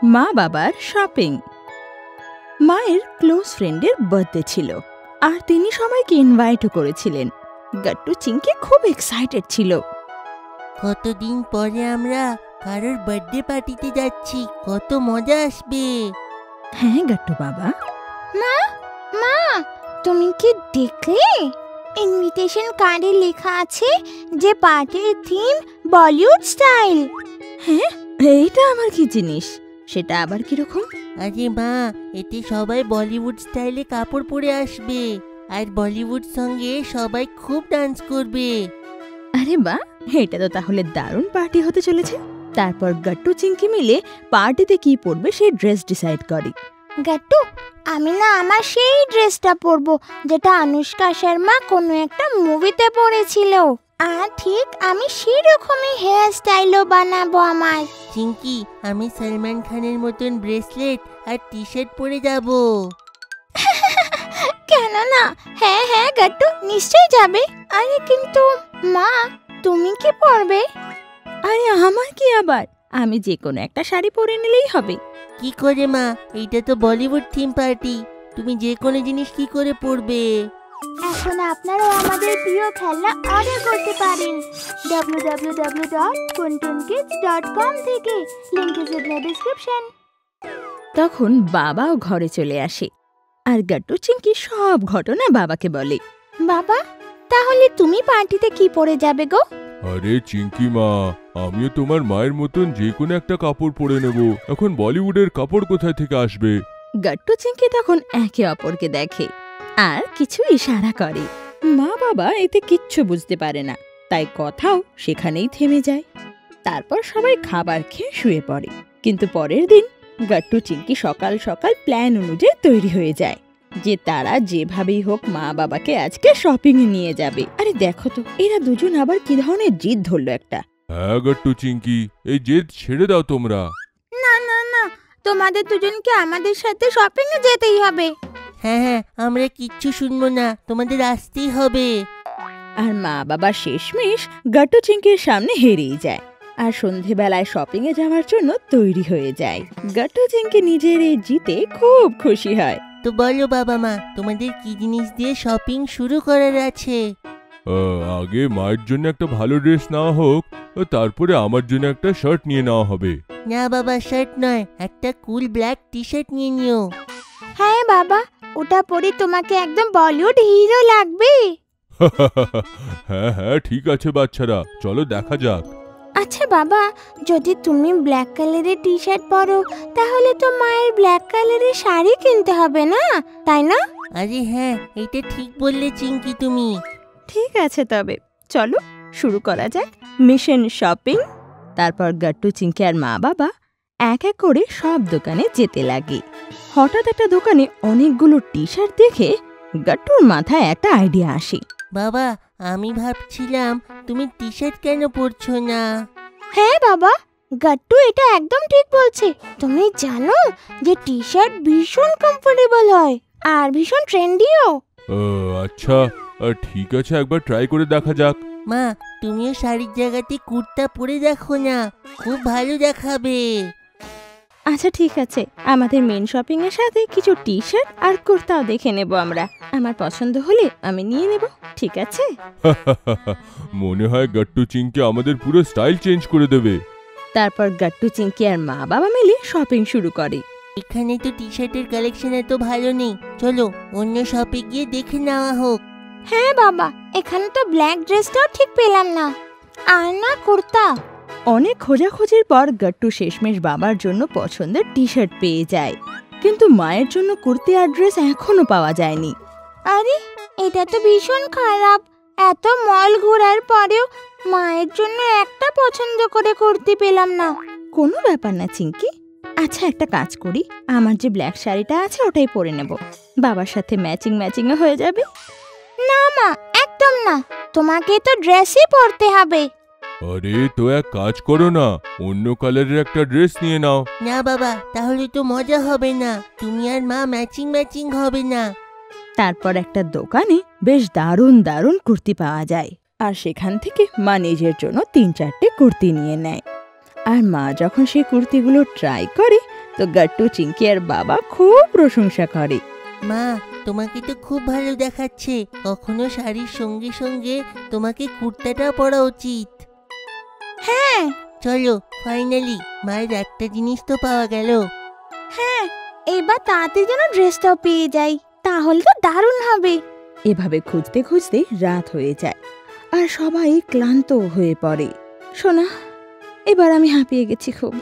মা বাবার শপিং। মায়ের ক্লোজ ফ্রেন্ডের বার্থডে ছিল আর তিনি সবাইকে ইনভাইটও করেছিলেন। গাট্টু চিংকি খুব এক্সাইটেড ছিল। কতদিন পরে আমরা কারোর বার্থডে পার্টিতে যাচ্ছি, কত মজা আসবে। হ্যাঁ গাট্টু বাবা। মা মা তুমি কি দেখলে ইনভিটেশন কার্ডে লেখা আছে যে পার্টির থিম বলিউড স্টাইল? হ্যাঁ, এইটা আবার কি জিনিস? সেটা আবার কিরকম? আরে মা, এতে সবাই বলিউড স্টাইলে কাপড় পরে আসবে আর বলিউড সঙ্গে সবাই খুব ডান্স করবে। আরে বাহ, এটা তো তাহলে দারুণ পার্টি হতে চলেছে। তারপর গাট্টু চিংকি মিলে পার্টিতে কি পরবে সেই ড্রেস ডিসাইড করে। গাট্টু, আমি না আমার সেই ড্রেসটা পরবো যেটা আনুষ্কা শর্মা কোনো একটা মুভিতে পরেছিল, আর ঠিক আমি সেই রকমই হেয়ার স্টাইলও বানাবো আমার। চিংকি, আমি সলমান খানের মতন ব্রেসলেট আর টি শার্ট পরে যাব। কেন না? হ্যাঁ হ্যাঁ গাট্টু, নিশ্চয়ই যাবে। আরে কিন্তু মা, তুমি কি পরবে? আরে আমার কি আবার, আমি যে কোনো একটা শাড়ি পরে নিলেই হবে। কি করে মা, এইটা তো বলিউড থিম পার্টি, তুমি যে কোনো জিনিস কি করে পরবে? এখন আপনারাও আমাদের প্রিয় খেলনা অর্ডার করতে পারেন www.kuntunkids.com থেকে, link is in the description. তখন বাবাও ঘরে চলে আসে আর গাট্টু চিংকি সব ঘটনা বাবাকে বলে। বাবা, তাহলে তুমি পার্টিতে কি পরে যাবে গো? আরে চিংকি মা, আমিও তোমার মায়ের মতন যে কোনো একটা কাপড় পরে নেব। এখন বলিউডের কাপড় কোথায় থেকে আসবে? গাট্টু চিংকি তখন একে অপরকে দেখে আর কিছু ইশারা করে। মা বাবা এতে কিচ্ছু বুঝতে পারে না, তাই কথাও সেখানেই থেমে যায়। তারপর সবাই খাবার খেয়ে শুয়ে পড়ে। কিন্তু পরের দিন গাট্টু চিংকি সকাল সকাল প্ল্যান অনুযায়ী তৈরি হয়ে যায় যে তারা যেভাবেই হোক মা বাবাকে আজকে শপিং এ নিয়ে যাবে। আরে দেখো তো, এরা দুজন আবার কি ধরনের জিদ ধরলো একটা। হ্যাঁ গাট্টু চিংকি, এই জেদ ছেড়ে দাও তোমরা। না না না, তোমাদের দুজনকে আমাদের সাথে শপিং এ যেতেই হবে। হ্যাঁ হ্যাঁ, আমরা কিচ্ছু শুনবো না, তোমাদের আসতেই হবে। আর মা বাবা শেষমেশ গাট্টু চিংকির সামনে হেরেই যায় আর সন্ধেবেলায় শপিং এ যাওয়ার জন্য তৈরি হয়ে যায়। গাট্টু চিংকি নিজের এই জিতে খুব খুশি হয়। তো বলো বাবা মা, তোমাদের কি জিনিস দিয়ে শপিং শুরু করার আছে? আগে মায়ের জন্য একটা ভালো ড্রেস নেওয়া হোক, তারপরে আমার জন্য একটা শার্ট নিয়ে নেওয়া হবে। না বাবা, শার্ট নয়, একটা কুল ব্ল্যাক টি শার্ট নিয়ে নিও। হ্যাঁ বাবা, ওটা পরে তোমাকে একদম বলিউড হিরো লাগবে। হ্যাঁ হ্যাঁ ঠিক আছে বাচ্চারা, চলো দেখা যাক। আচ্ছা বাবা, যদি তুমি ব্ল্যাক কালারের টি শার্ট পরো তাহলে তো মায়ের ব্ল্যাক কালারের শাড়ি কিনতে হবে না, তাই না? আরে হ্যাঁ, এটা ঠিক বললে চিংকি তুমি। ঠিক আছে, তবে চলো শুরু করা যাক মিশন শপিং। তারপর গাট্টু চিংকি আর মা বাবা এক এক করে সব দোকানে যেতে লাগে। হঠাৎ একটা দোকানে অনেকগুলো টি শার্ট দেখে গাট্টুর মাথায় একটা আইডিয়া আসে। বাবা, আমি ভাবছিলাম তুমি টি শার্ট কেন পরছো না? হ্যাঁ বাবা, গাট্টু এটা একদম ঠিক বলছে। তুমি জানো যে টি শার্ট ভীষণ কমফোর্টেবল হয় আর ভীষণ ট্রেন্ডিও। আচ্ছা ঠিক আছে, একবার ট্রাই করে দেখা যাক। মা, তুমিও শাড়ির জায়গাতে কুর্তা পরে দেখো না, খুব ভালো দেখাবে। আচ্ছা ঠিক আছে, আমাদের মেন শপিং এর সাথে কিছু টি শার্ট আর কুর্তাও দেখে নেব আমরা। আমার পছন্দ হলে আমি নিয়ে নেব, ঠিক আছে? মনে হয় গাট্টু চিংকি আমাদের পুরো স্টাইল চেঞ্জ করে দেবে। তারপর গাট্টু চিংকি আর মা বাবা মিলে শপিং শুরু করে। এখানে তো টি শার্টের কালেকশন এত ভালো নেই, চলো অন্য শপে গিয়ে দেখে নেওয়া হোক। হ্যাঁ বাবা, এখানে তো ব্ল্যাক ড্রেসটাও ঠিক পেলাম না, আর না কুর্তা। অনেক খোঁজাখুঁজির পর গাট্টু শেষমেশ বাবার জন্য পছন্দের টি শার্ট পেয়ে যায়, কিন্তু মায়ের জন্য কুর্তি আর ড্রেস এখনো পাওয়া যায়নি। আরে এটা তো ভীষণ খারাপ, এত মল ঘোরার পরেও মায়ের জন্য একটা পছন্দ করে কুর্তি পেলাম না। কোনো ব্যাপার না চিংকি, আচ্ছা একটা কাজ করি, আমার যে ব্ল্যাক শাড়িটা আছে ওটাই পরে নেব, বাবার সাথে ম্যাচিং ম্যাচিংও হয়ে যাবে। না মা, একদম না, তোমাকে তো ড্রেসই পরতে হবে। আরে তো এক কাজ করো না, অন্য কালারের একটা ড্রেস নিয়ে নাও। না বাবা, তাহলে তো মজা হবে না, তুমি আর মা ম্যাচিং ম্যাচিং হবে না। তারপর একটা দোকানে বেশ দারুণ দারুণ কুর্তি পাওয়া যায় আর সেখান থেকে মা নিজের জন্য 3-4টে কুর্তি নিয়ে নেয়। আর মা যখন সেই কুর্তিগুলো ট্রাই করে তো গাট্টু, চিঙ্কি আর বাবা খুব প্রশংসা করে। মা, তোমাকে তো খুব ভালো দেখাচ্ছে। কখনো শাড়ির সঙ্গে সঙ্গে তোমাকে কুর্তাটা পরা উচিত। হ্যাঁ চলো, ফাইনালি মায়ের একটা জিনিস তো পাওয়া গেল। হ্যাঁ, এবার তাড়াতাড়ি যেন ড্রেসটাও পেয়ে যাই, তাহলে তো দারুণ হবে। এভাবে খুঁজতে খুঁজতে রাত হয়ে যায় আর সবাই ক্লান্ত হয়ে পড়ে। সোনা, এবার আমি হাঁপিয়ে গেছি খুব।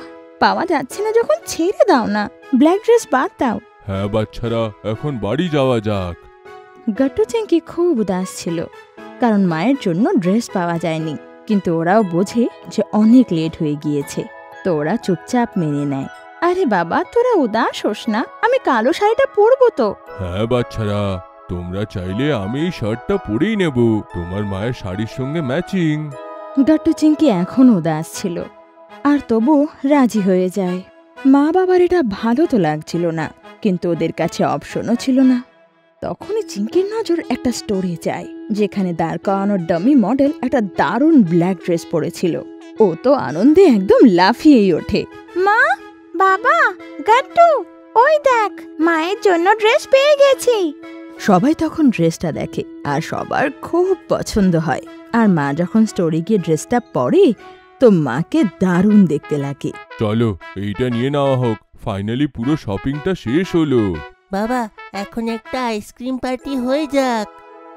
পাওয়া যাচ্ছে না যখন ছেড়ে দাও না, ব্ল্যাক ড্রেস বাদ দাও। হ্যাঁ বাচ্চারা, এখন বাড়ি যাওয়া যাক। গাট্টু, চিঙ্কি খুব উদাস ছিল, কারণ মায়ের জন্য ড্রেস পাওয়া যায়নি। কিন্তু ওরাও বোঝে যে অনেক লেট হয়ে গিয়েছে, তো ওরা চুপচাপ মেনে নেয়। আরে বাবা, তোরা উদাস হোস না, আমি কালো শাড়িটা পরবো তো। হ্যাঁ বাচ্চারা, তোমরা চাইলে আমি এই শার্টটা পরেই নেব, তোমার মায়ের শাড়ির সঙ্গে ম্যাচিং। গাট্টু, চিঙ্কি এখন উদাস ছিল, আর তবু রাজি হয়ে যায়। মা বাবার এটা ভালো তো লাগছিল না, কিন্তু ওদের কাছে অপশনও ছিল না। তখনই চিঙ্কির নজর একটা স্টোরে যায়, যেখানে দাঁড় করানোর ডামি মডেল একটা দারুণ ব্ল্যাক ড্রেস পরেছিল। ও তো আনন্দে একদম লাফিয়েই ওঠে। মা, বাবা, গাট্টু, ওই দেখ, মায়ের জন্য ড্রেস পেয়ে গেছি। সবাই তখন ড্রেসটা দেখে আর সবার খুব পছন্দ হয়। আর মা যখন স্টোরে গিয়ে ড্রেসটা পরে, তো মাকে দারুণ দেখতে লাগে। চলো, এইটা নিয়ে নেওয়া হোক। ফাইনালি পুরো শপিংটা শেষ হলো। বাবা, এখন একটা আইসক্রিম পার্টি হয়ে যাক।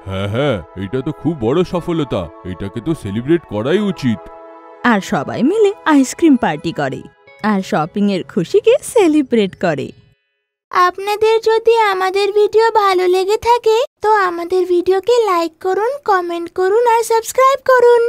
হ্যাঁ হ্যাঁ, এটা তো খুব বড় সফলতা, এটাকে তো সেলিব্রেট করাই উচিত। আর সবাই মিলে আইসক্রিম পার্টি করে আর শপিং এর খুশিকে সেলিব্রেট করে। আপনাদের যদি আমাদের ভিডিও ভালো লেগে থাকে তো আমাদের ভিডিওকে লাইক করুন, কমেন্ট করুন আর সাবস্ক্রাইব করুন।